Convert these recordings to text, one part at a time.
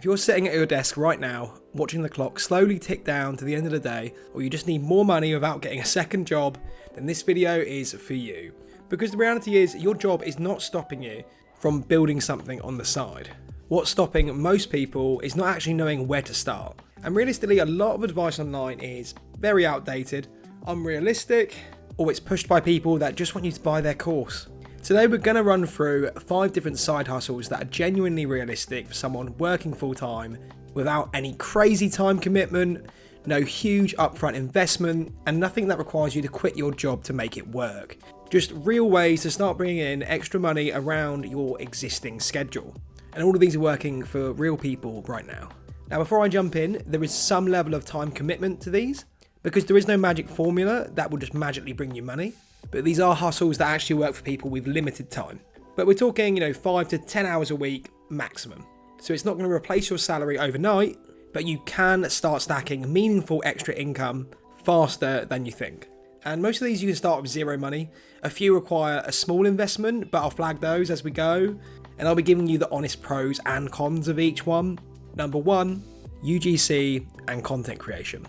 If you're sitting at your desk right now, watching the clock slowly tick down to the end of the day, or you just need more money without getting a second job, then this video is for you. Because the reality is, your job is not stopping you from building something on the side. What's stopping most people is not actually knowing where to start. And realistically, a lot of advice online is very outdated, unrealistic, or it's pushed by people that just want you to buy their course. Today we're going to run through 5 different side hustles that are genuinely realistic for someone working full time without any crazy time commitment, no huge upfront investment, and nothing that requires you to quit your job to make it work. Just real ways to start bringing in extra money around your existing schedule. And all of these are working for real people right now. Now before I jump in, there is some level of time commitment to these, because there is no magic formula that will just magically bring you money. But these are hustles that actually work for people with limited time. But we're talking, 5 to 10 hours a week maximum. So it's not going to replace your salary overnight, but you can start stacking meaningful extra income faster than you think. And most of these you can start with zero money. A few require a small investment, but I'll flag those as we go. And I'll be giving you the honest pros and cons of each one. Number 1, UGC and content creation.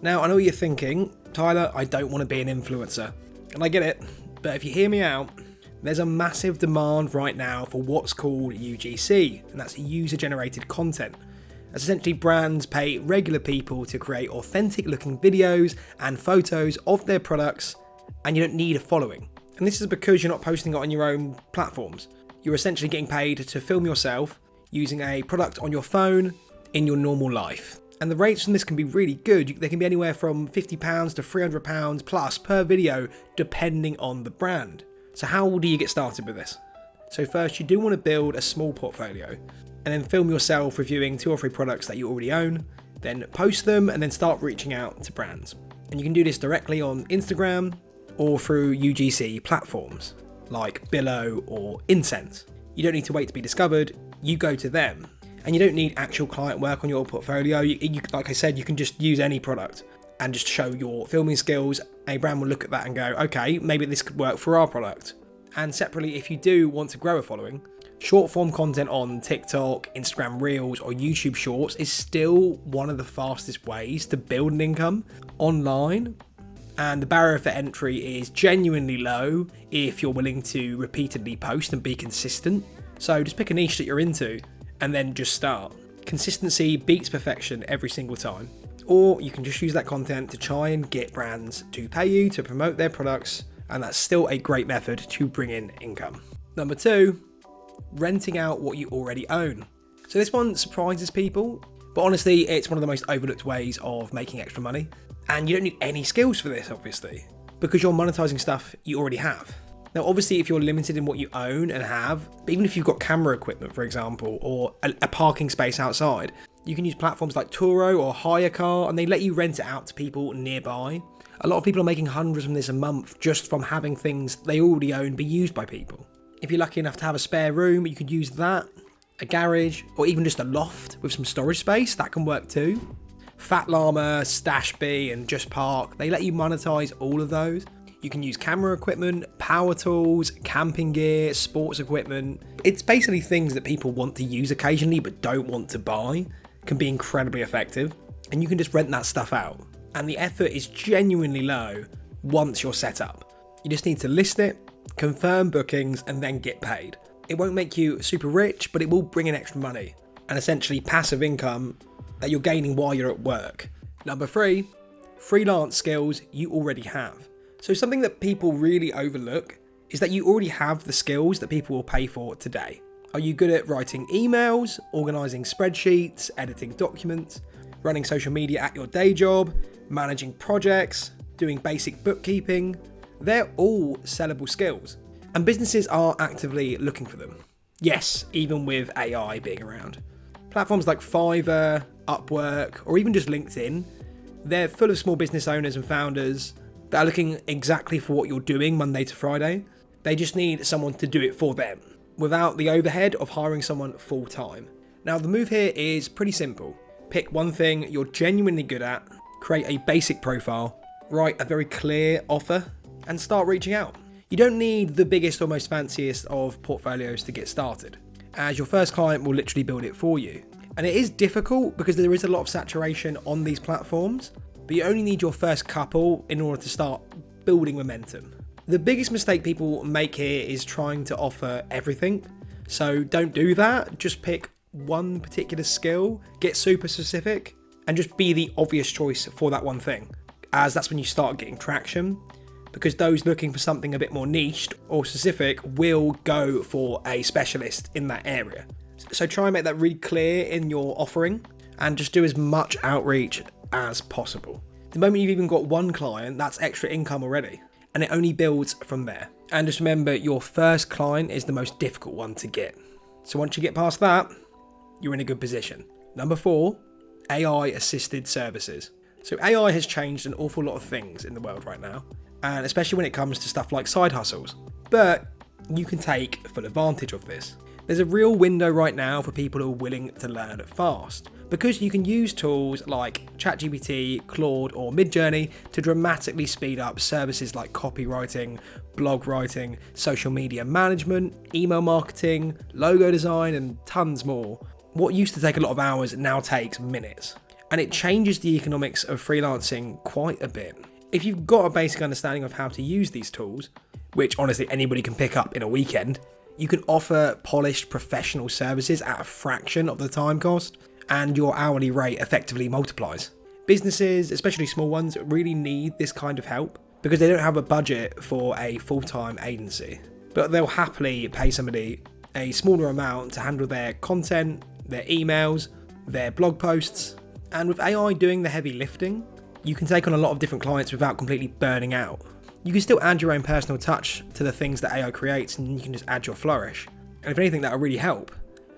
Now, I know what you're thinking, Tyler, I don't want to be an influencer. And I get it, but if you hear me out, there's a massive demand right now for what's called UGC, and that's user-generated content. As essentially brands pay regular people to create authentic looking videos and photos of their products, and you don't need a following. And this is because you're not posting it on your own platforms. You're essentially getting paid to film yourself using a product on your phone in your normal life. And the rates from this can be really good. They can be anywhere from £50 to £300 plus per video, depending on the brand. So how do you get started with this? So first, you do want to build a small portfolio and then film yourself reviewing 2 or 3 products that you already own, then post them and then start reaching out to brands. And you can do this directly on Instagram or through UGC platforms like Billo or Incense. You don't need to wait to be discovered, you go to them. And you don't need actual client work on your portfolio. You, like I said, you can just use any product and just show your filming skills. A brand will look at that and go, okay, maybe this could work for our product. And separately, if you do want to grow a following, short form content on TikTok, Instagram Reels, or YouTube Shorts is still one of the fastest ways to build an income online. And the barrier for entry is genuinely low if you're willing to repeatedly post and be consistent. So just pick a niche that you're into and then just start. Consistency beats perfection every single time. Or you can just use that content to try and get brands to pay you to promote their products, and that's still a great method to bring in income. Number 2, renting out what you already own. So this one surprises people, but honestly, it's one of the most overlooked ways of making extra money. And you don't need any skills for this, obviously, because you're monetizing stuff you already have. Now, obviously, if you're limited in what you own and have, even if you've got camera equipment, for example, or a parking space outside, you can use platforms like Turo or Hire Car, and they let you rent it out to people nearby. A lot of people are making hundreds from this a month just from having things they already own be used by people. If you're lucky enough to have a spare room, you could use that, a garage, or even just a loft with some storage space, that can work too. Fat Llama, Stash Bee, and Just Park, they let you monetize all of those. You can use camera equipment, power tools, camping gear, sports equipment. It's basically things that people want to use occasionally but don't want to buy. Can be incredibly effective. And you can just rent that stuff out. And the effort is genuinely low once you're set up. You just need to list it, confirm bookings, and then get paid. It won't make you super rich, but it will bring in extra money. And essentially passive income that you're gaining while you're at work. Number 3, freelance skills you already have. So something that people really overlook is that you already have the skills that people will pay for today. Are you good at writing emails, organizing spreadsheets, editing documents, running social media at your day job, managing projects, doing basic bookkeeping? They're all sellable skills, and businesses are actively looking for them. Yes, even with AI being around. Platforms like Fiverr, Upwork, or even just LinkedIn, they're full of small business owners and founders that are looking exactly for what you're doing Monday to Friday. They just need someone to do it for them, without the overhead of hiring someone full time. Now the move here is pretty simple. Pick one thing you're genuinely good at, create a basic profile, write a very clear offer, and start reaching out. You don't need the biggest or most fanciest of portfolios to get started, as your first client will literally build it for you. And it is difficult because there is a lot of saturation on these platforms, but you only need your first couple in order to start building momentum. The biggest mistake people make here is trying to offer everything. So don't do that. Just pick one particular skill, get super specific, and just be the obvious choice for that one thing, as that's when you start getting traction, because those looking for something a bit more niched or specific will go for a specialist in that area. So try and make that really clear in your offering and just do as much outreach as possible. The moment you've even got one client, that's extra income already, and it only builds from there. And just remember, your first client is the most difficult one to get. So once you get past that, you're in a good position. Number 4, AI assisted services. So AI has changed an awful lot of things in the world right now, and especially when it comes to stuff like side hustles. But you can take full advantage of this. There's a real window right now for people who are willing to learn fast, because you can use tools like ChatGPT, Claude, or Midjourney to dramatically speed up services like copywriting, blog writing, social media management, email marketing, logo design, and tons more. What used to take a lot of hours now takes minutes, and it changes the economics of freelancing quite a bit. If you've got a basic understanding of how to use these tools, which honestly anybody can pick up in a weekend, you can offer polished professional services at a fraction of the time cost, and your hourly rate effectively multiplies. Businesses, especially small ones, really need this kind of help because they don't have a budget for a full-time agency, but they'll happily pay somebody a smaller amount to handle their content, their emails, their blog posts. And with AI doing the heavy lifting, you can take on a lot of different clients without completely burning out. You can still add your own personal touch to the things that AI creates, and you can just add your flourish. And if anything, that'll really help.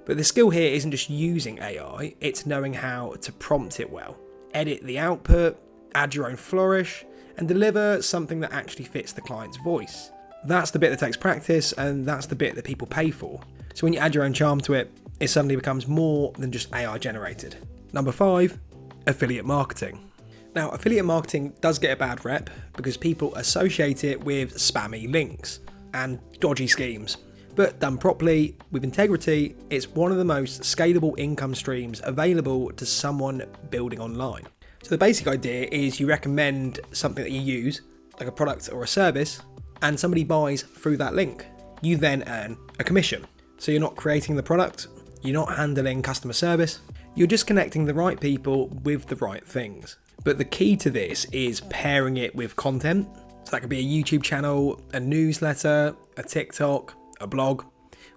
But the skill here isn't just using AI, it's knowing how to prompt it well, edit the output, add your own flourish, and deliver something that actually fits the client's voice. That's the bit that takes practice, and that's the bit that people pay for. So when you add your own charm to it, it suddenly becomes more than just AI generated. Number 5, affiliate marketing. Now, affiliate marketing does get a bad rep because people associate it with spammy links and dodgy schemes. But done properly, with integrity, it's one of the most scalable income streams available to someone building online. So the basic idea is you recommend something that you use, like a product or a service, and somebody buys through that link. You then earn a commission. So you're not creating the product, you're not handling customer service, you're just connecting the right people with the right things. But the key to this is pairing it with content. So that could be a YouTube channel, a newsletter, a TikTok, a blog,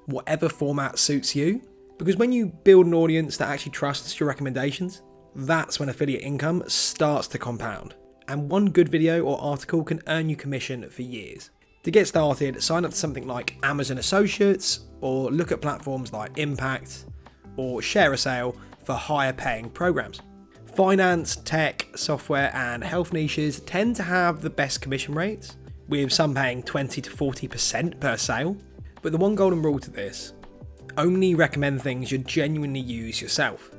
whatever format suits you. Because when you build an audience that actually trusts your recommendations, that's when affiliate income starts to compound. And one good video or article can earn you commission for years. To get started, sign up to something like Amazon Associates, or look at platforms like Impact or Share a Sale for higher paying programs. Finance, tech, software, and health niches tend to have the best commission rates, with some paying 20 to 40% per sale. But the one golden rule to this: only recommend things you genuinely use yourself.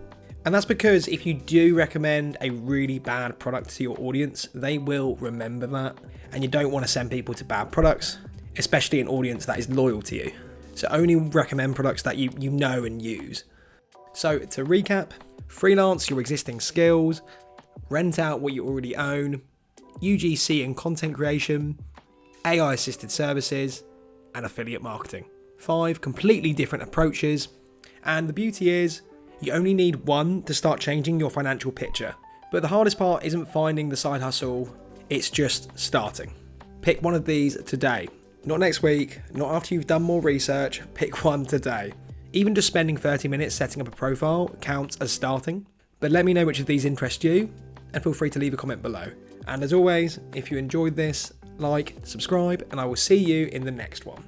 And that's because if you do recommend a really bad product to your audience, they will remember that. And you don't want to send people to bad products, especially an audience that is loyal to you. So only recommend products that you know and use. So to recap, freelance your existing skills, rent out what you already own, UGC and content creation, AI assisted services, and affiliate marketing. 5 completely different approaches, and the beauty is you only need one to start changing your financial picture. But the hardest part isn't finding the side hustle, it's just starting. Pick one of these today. Not next week, not after you've done more research, pick one today. Even just spending 30 minutes setting up a profile counts as starting. But let me know which of these interest you, and feel free to leave a comment below. And as always, if you enjoyed this, like, subscribe, and I will see you in the next one.